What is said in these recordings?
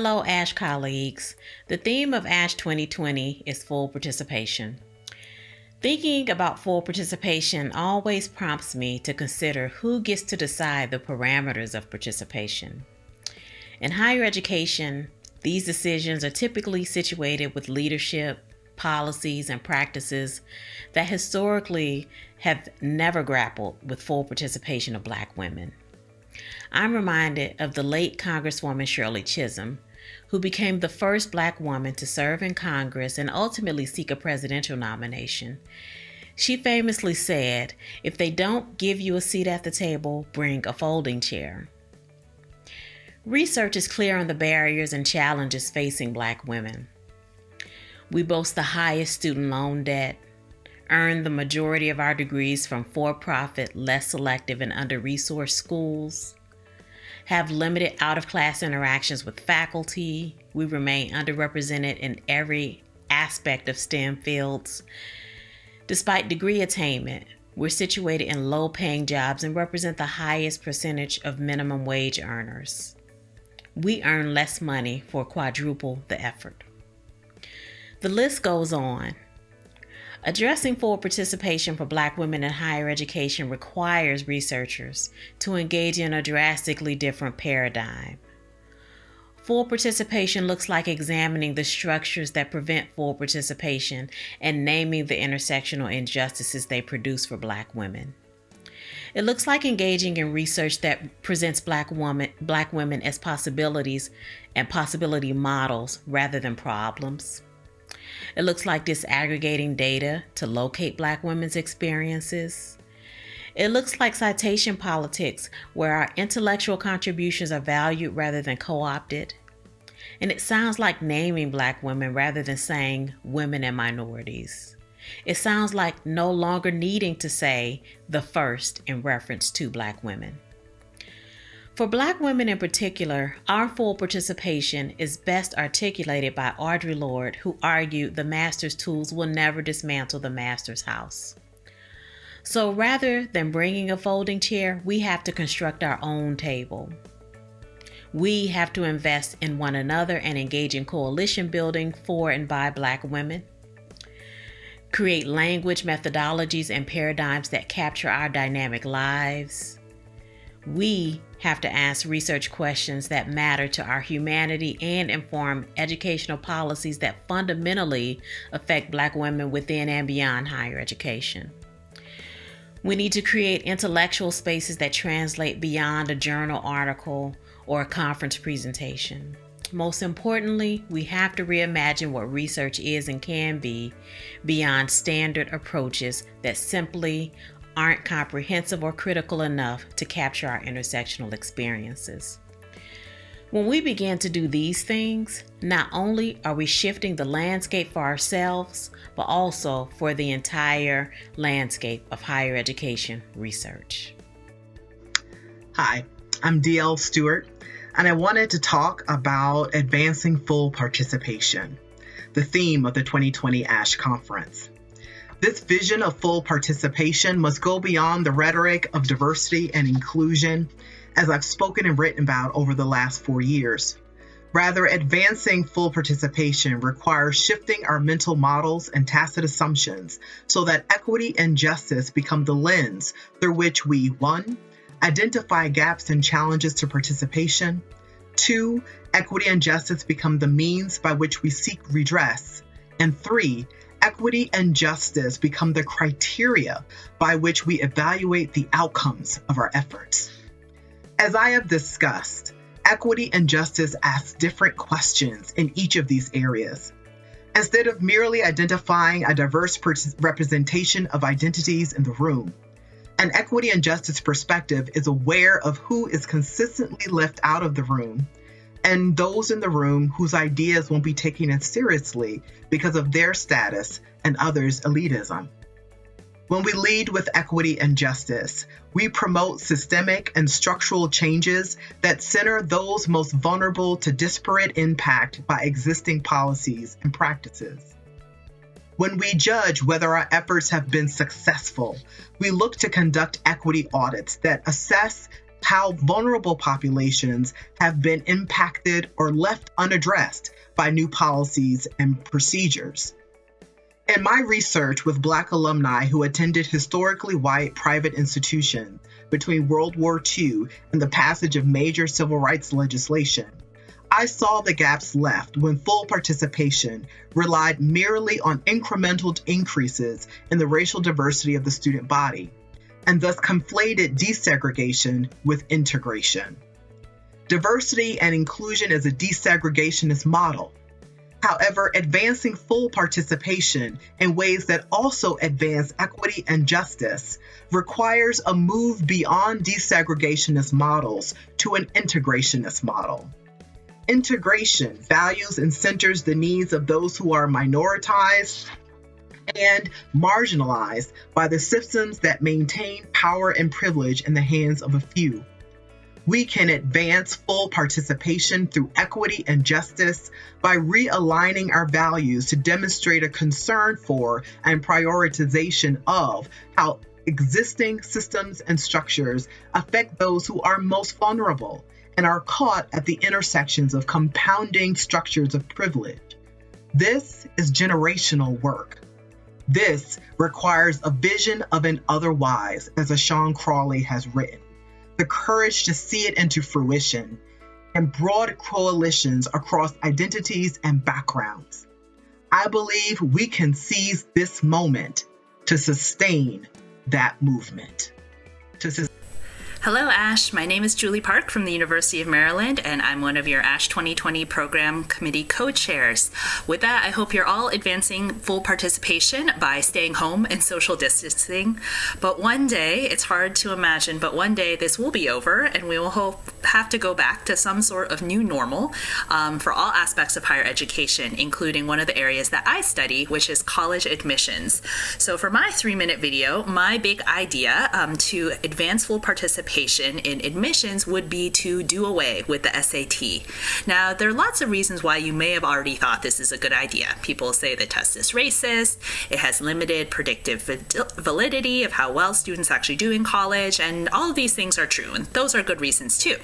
Hello, ASHE colleagues. The theme of ASHE 2020 is full participation. Thinking about full participation always prompts me to consider who gets to decide the parameters of participation. In higher education, these decisions are typically situated with leadership, policies, and practices that historically have never grappled with full participation of Black women. I'm reminded of the late Congresswoman Shirley Chisholm, who became the first Black woman to serve in Congress and ultimately seek a presidential nomination. She famously said, "If they don't give you a seat at the table, bring a folding chair." Research is clear on the barriers and challenges facing Black women. We boast the highest student loan debt, earn the majority of our degrees from for-profit, less selective, and under-resourced schools, have limited out-of-class interactions with faculty. We remain underrepresented in every aspect of STEM fields. Despite degree attainment, we're situated in low-paying jobs and represent the highest percentage of minimum wage earners. We earn less money for quadruple the effort. The list goes on. Addressing full participation for Black women in higher education requires researchers to engage in a drastically different paradigm. Full participation looks like examining the structures that prevent full participation and naming the intersectional injustices they produce for Black women. It looks like engaging in research that presents Black women as possibilities and possibility models rather than problems. It looks like disaggregating data to locate Black women's experiences. It looks like citation politics, where our intellectual contributions are valued rather than co-opted. And it sounds like naming Black women rather than saying women and minorities. It sounds like no longer needing to say the first in reference to Black women. For Black women in particular, our full participation is best articulated by Audre Lorde, who argued the master's tools will never dismantle the master's house. So rather than bringing a folding chair, we have to construct our own table. We have to invest in one another and engage in coalition building for and by Black women. Create language, methodologies, and paradigms that capture our dynamic lives. We have to ask research questions that matter to our humanity and inform educational policies that fundamentally affect Black women within and beyond higher education. We need to create intellectual spaces that translate beyond a journal article or a conference presentation. Most importantly, we have to reimagine what research is and can be beyond standard approaches that simply aren't comprehensive or critical enough to capture our intersectional experiences. When we begin to do these things, not only are we shifting the landscape for ourselves, but also for the entire landscape of higher education research. Hi, I'm DL Stewart, and I wanted to talk about advancing full participation, the theme of the 2020 ASHE conference. This vision of full participation must go beyond the rhetoric of diversity and inclusion, as I've spoken and written about over the last 4 years. Rather, advancing full participation requires shifting our mental models and tacit assumptions so that equity and justice become the lens through which we, 1, identify gaps and challenges to participation, 2, equity and justice become the means by which we seek redress, and 3, equity and justice become the criteria by which we evaluate the outcomes of our efforts. As I have discussed, equity and justice ask different questions in each of these areas. Instead of merely identifying a diverse representation of identities in the room, an equity and justice perspective is aware of who is consistently left out of the room and those in the room whose ideas won't be taken as seriously because of their status and others' elitism. When we lead with equity and justice, we promote systemic and structural changes that center those most vulnerable to disparate impact by existing policies and practices. When we judge whether our efforts have been successful, we look to conduct equity audits that assess how vulnerable populations have been impacted or left unaddressed by new policies and procedures. In my research with Black alumni who attended historically white private institutions between World War II and the passage of major civil rights legislation, I saw the gaps left when full participation relied merely on incremental increases in the racial diversity of the student body, and thus conflated desegregation with integration. Diversity and inclusion is a desegregationist model. However, advancing full participation in ways that also advance equity and justice requires a move beyond desegregationist models to an integrationist model. Integration values and centers the needs of those who are minoritized and marginalized by the systems that maintain power and privilege in the hands of a few. We can advance full participation through equity and justice by realigning our values to demonstrate a concern for and prioritization of how existing systems and structures affect those who are most vulnerable and are caught at the intersections of compounding structures of privilege. This is generational work. This requires a vision of an otherwise, as Sean Crawley has written, the courage to see it into fruition, and broad coalitions across identities and backgrounds. I believe we can seize this moment to sustain that movement. Hello, ASHE. My name is Julie Park from the University of Maryland, and I'm one of your ASHE 2020 Program Committee co-chairs. With that, I hope you're all advancing full participation by staying home and social distancing. But one day, it's hard to imagine, but one day this will be over, and we will have to go back to some sort of new normal for all aspects of higher education, including one of the areas that I study, which is college admissions. So for my 3-minute video, my big idea to advance full participation in admissions would be to do away with the SAT. Now, there are lots of reasons why you may have already thought this is a good idea. People say the test is racist, it has limited predictive validity of how well students actually do in college, and all of these things are true, and those are good reasons too.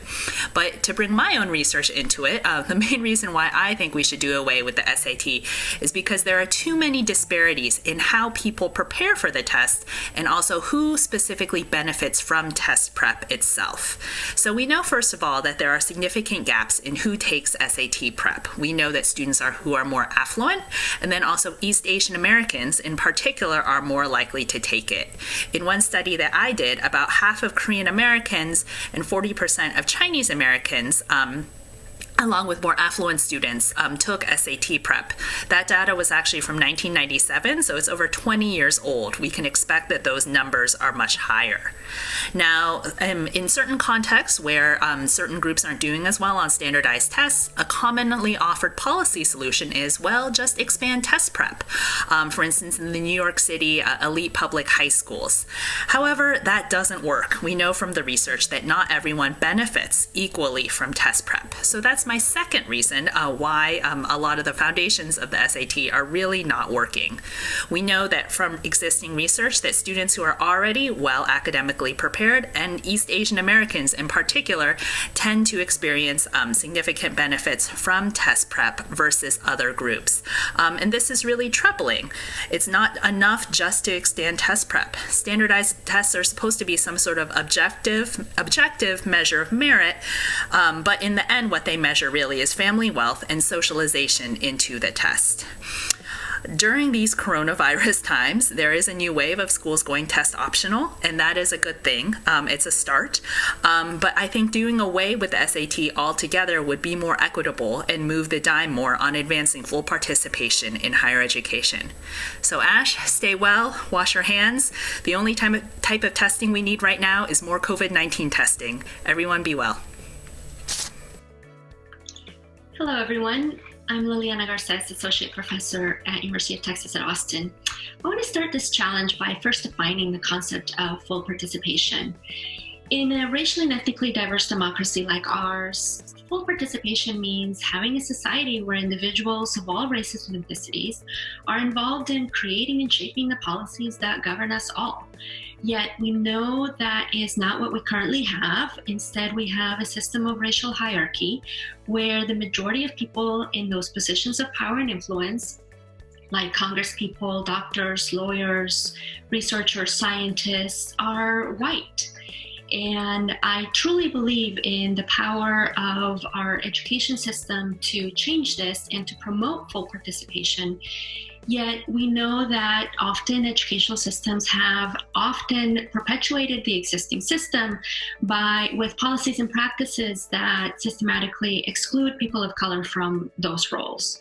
But to bring my own research into it, the main reason why I think we should do away with the SAT is because there are too many disparities in how people prepare for the test and also who specifically benefits from test prep itself. So we know, first of all, that there are significant gaps in who takes SAT prep. We know that students who are more affluent, and then also East Asian Americans in particular are more likely to take it. In one study that I did, about half of Korean Americans and 40% of Chinese Americans along with more affluent students, took SAT prep. That data was actually from 1997, so it's over 20 years old. We can expect that those numbers are much higher. Now, in certain contexts where certain groups aren't doing as well on standardized tests, a commonly offered policy solution is, well, just expand test prep. For instance, in the New York City elite public high schools. However, that doesn't work. We know from the research that not everyone benefits equally from test prep. So that's my second reason why a lot of the foundations of the SAT are really not working. We know that from existing research that students who are already well academically prepared, and East Asian Americans in particular, tend to experience significant benefits from test prep versus other groups. And this is really troubling. It's not enough just to extend test prep. Standardized tests are supposed to be some sort of objective measure of merit, but in the end, what they measure really is family wealth and socialization into the test. During these coronavirus times, there is a new wave of schools going test optional, and that is a good thing. It's a start. But I think doing away with the SAT altogether would be more equitable and move the dime more on advancing full participation in higher education. So ASHE, stay well, wash your hands. The only type of testing we need right now is more COVID-19 testing. Everyone be well. Hello, everyone. I'm Liliana Garces, Associate Professor at University of Texas at Austin. I want to start this challenge by first defining the concept of full participation. In a racially and ethnically diverse democracy like ours, full participation means having a society where individuals of all races and ethnicities are involved in creating and shaping the policies that govern us all. Yet we know that is not what we currently have. Instead, we have a system of racial hierarchy where the majority of people in those positions of power and influence, like congresspeople, doctors, lawyers, researchers, scientists, are white. And I truly believe in the power of our education system to change this and to promote full participation. Yet we know that often educational systems have often perpetuated the existing system with policies and practices that systematically exclude people of color from those roles.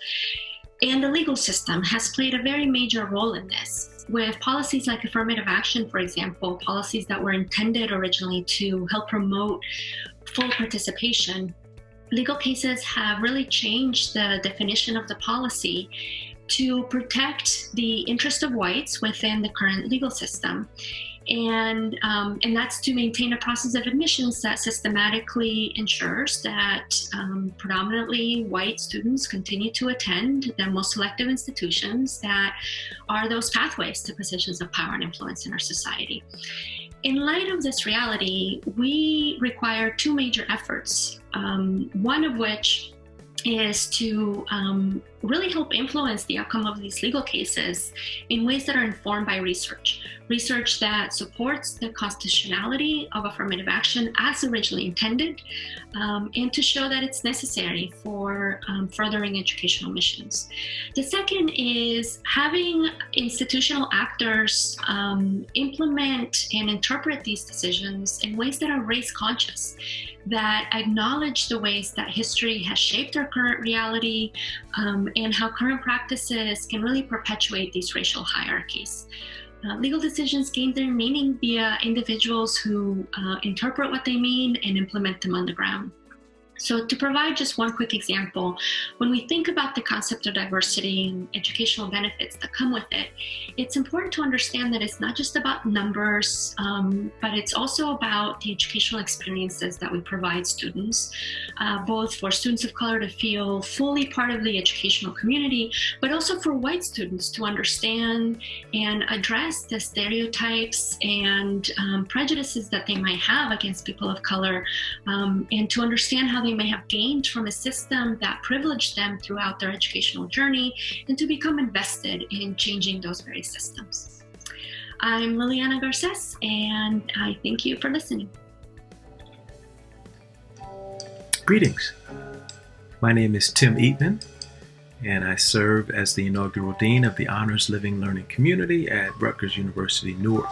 And the legal system has played a very major role in this. With policies like affirmative action, for example, policies that were intended originally to help promote full participation, legal cases have really changed the definition of the policy to protect the interest of whites within the current legal system. And that's to maintain a process of admissions that systematically ensures that predominantly white students continue to attend the most selective institutions that are those pathways to positions of power and influence in our society. In light of this reality, we require two major efforts, one of which is to really help influence the outcome of these legal cases in ways that are informed by research that supports the constitutionality of affirmative action as originally intended, and to show that it's necessary for furthering educational missions. The second is having institutional actors implement and interpret these decisions in ways that are race conscious, that acknowledge the ways that history has shaped our current reality, and how current practices can really perpetuate these racial hierarchies. Legal decisions gain their meaning via individuals who interpret what they mean and implement them on the ground. So to provide just one quick example, when we think about the concept of diversity and educational benefits that come with it, it's important to understand that it's not just about numbers, but it's also about the educational experiences that we provide students, both for students of color to feel fully part of the educational community, but also for white students to understand and address the stereotypes and prejudices that they might have against people of color, and to understand how they may have gained from a system that privileged them throughout their educational journey, and to become invested in changing those very systems. I'm Liliana Garces, and I thank you for listening. Greetings. My name is Tim Eatman, and I serve as the inaugural Dean of the Honors Living Learning Community at Rutgers University-Newark.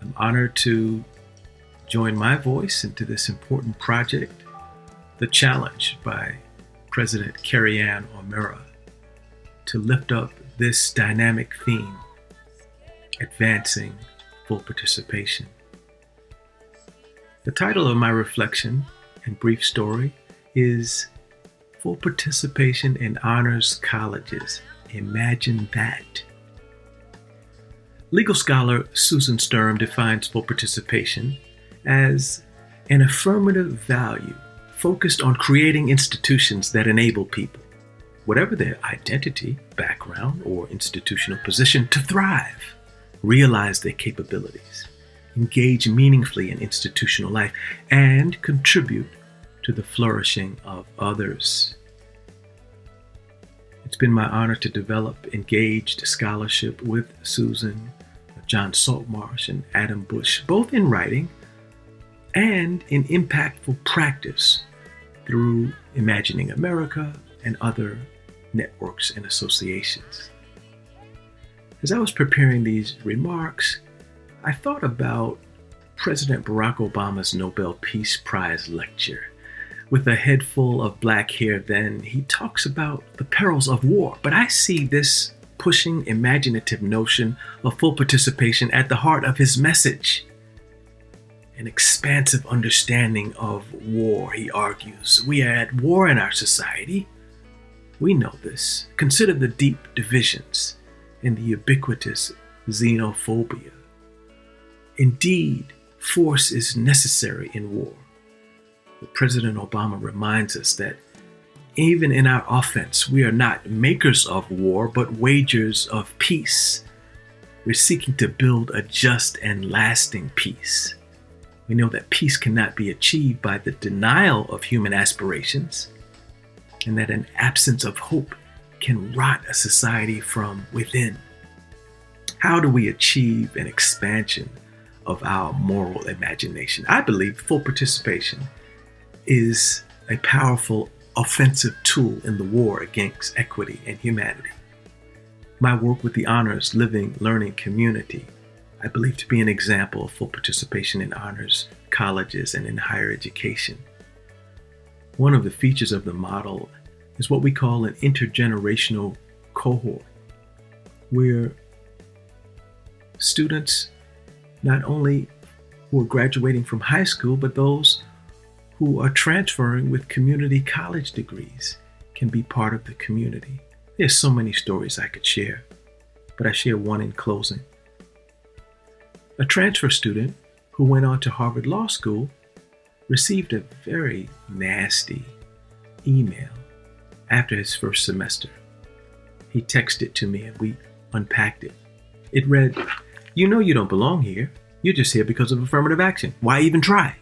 I'm honored to join my voice into this important project, The Challenge by President Carrie Ann O'Meara, to lift up this dynamic theme, advancing full participation. The title of my reflection and brief story is Full Participation in Honors Colleges. Imagine that. Legal scholar Susan Sturm defines full participation as an affirmative value focused on creating institutions that enable people, whatever their identity, background, or institutional position, to thrive, realize their capabilities, engage meaningfully in institutional life, and contribute to the flourishing of others. It's been my honor to develop engaged scholarship with Susan, John Saltmarsh, and Adam Bush, both in writing and in impactful practice through Imagining America and other networks and associations. As I was preparing these remarks, I thought about President Barack Obama's Nobel Peace Prize lecture. With a head full of black hair then, he talks about the perils of war, but I see this pushing imaginative notion of full participation at the heart of his message. An expansive understanding of war, he argues. We are at war in our society. We know this. Consider the deep divisions and the ubiquitous xenophobia. Indeed, Force is necessary in war. President Obama reminds us that even in our offense, we are not makers of war, but wagers of peace. We're seeking to build a just and lasting peace. We know that peace cannot be achieved by the denial of human aspirations, and that an absence of hope can rot a society from within. How do we achieve an expansion of our moral imagination? I believe full participation is a powerful offensive tool in the war against equity and humanity. My work with the Honors Living Learning community, I believe to be an example of full participation in honors colleges and in higher education. One of the features of the model is what we call an intergenerational cohort, where students not only who are graduating from high school, but those who are transferring with community college degrees can be part of the community. There's so many stories I could share, but I share one in closing. A transfer student who went on to Harvard Law School received a very nasty email after his first semester. He texted it to me and we unpacked it. It read, "You know you don't belong here. You're just here because of affirmative action. Why even try?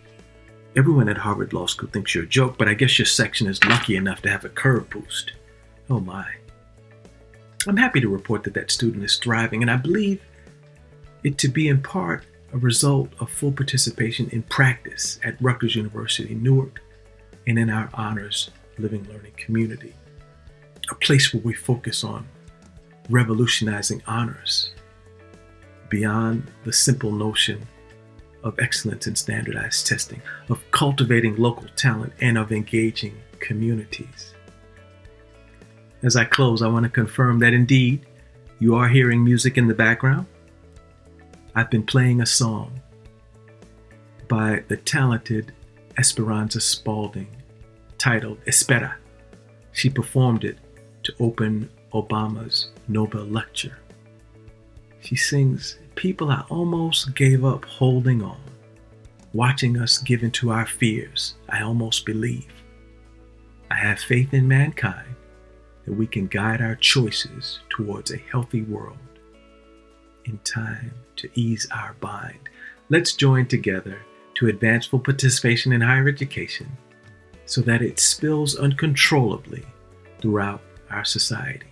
Everyone at Harvard Law School thinks you're a joke, but I guess your section is lucky enough to have a curve boost." Oh my. I'm happy to report that that student is thriving, and I believe it to be in part a result of full participation in practice at Rutgers University-Newark and in our Honors Living Learning community, a place where we focus on revolutionizing honors beyond the simple notion of excellence in standardized testing, of cultivating local talent, and of engaging communities. As I close, I want to confirm that indeed you are hearing music in the background. I've been playing a song by the talented Esperanza Spalding titled Espera. She performed it to open Obama's Nobel lecture. She sings, "People, I almost gave up holding on, watching us give into our fears. I almost believe. I have faith in mankind that we can guide our choices towards a healthy world in time to ease our bind." Let's join together to advance full participation in higher education so that it spills uncontrollably throughout our society.